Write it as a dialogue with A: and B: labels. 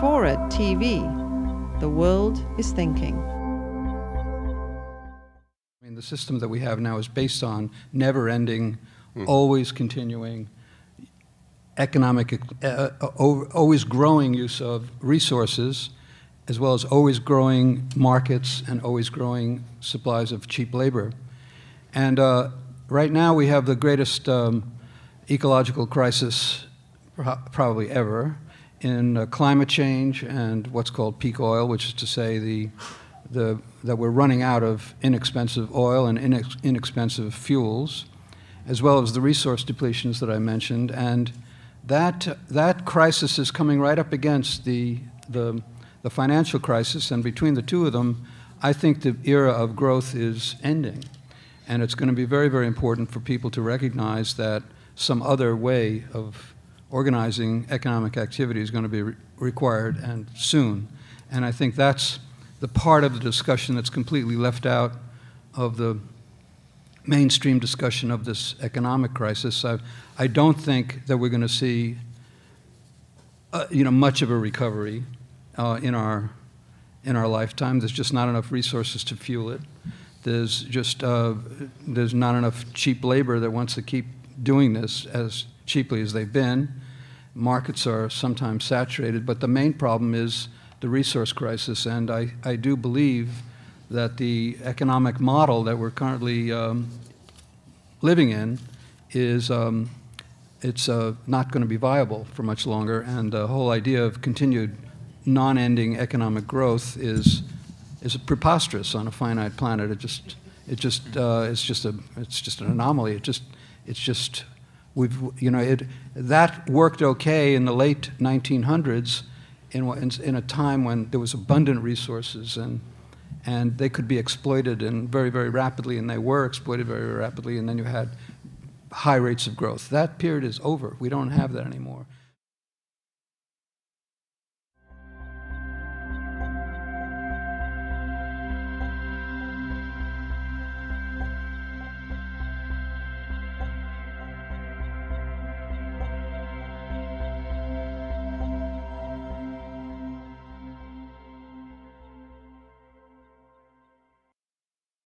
A: FORA.tv. The world is thinking.
B: I mean, the system that we have now is based on never-ending, always continuing economic, always growing use of resources, as well as always growing markets and always growing supplies of cheap labor. And right now we have the greatest ecological crisis probably ever in climate change and what's called peak oil, which is to say that we're running out of inexpensive oil and inexpensive fuels, as well as the resource depletions that I mentioned. And that crisis is coming right up against the financial crisis, and between the two of them, I think the era of growth is ending. And it's going to be very, very important for people to recognize that some other way of organizing economic activity is going to be required, and soon. And I think that's the part of the discussion that's completely left out of the mainstream discussion of this economic crisis. I don't think that we're going to see much of a recovery in our lifetime. There's just not enough resources to fuel it. There's not enough cheap labor that wants to keep doing this as cheaply as they've been. Markets are sometimes saturated, but the main problem is the resource crisis, and I do believe that the economic model that we're currently living in is it's not going to be viable for much longer, and the whole idea of continued non-ending economic growth is preposterous on a finite planet. It's just an anomaly. That worked okay in the late 1900s in a time when there was abundant resources and they could be exploited very, very rapidly, and they were exploited very, very rapidly, and then you had high rates of growth. That period is over. We don't have that anymore.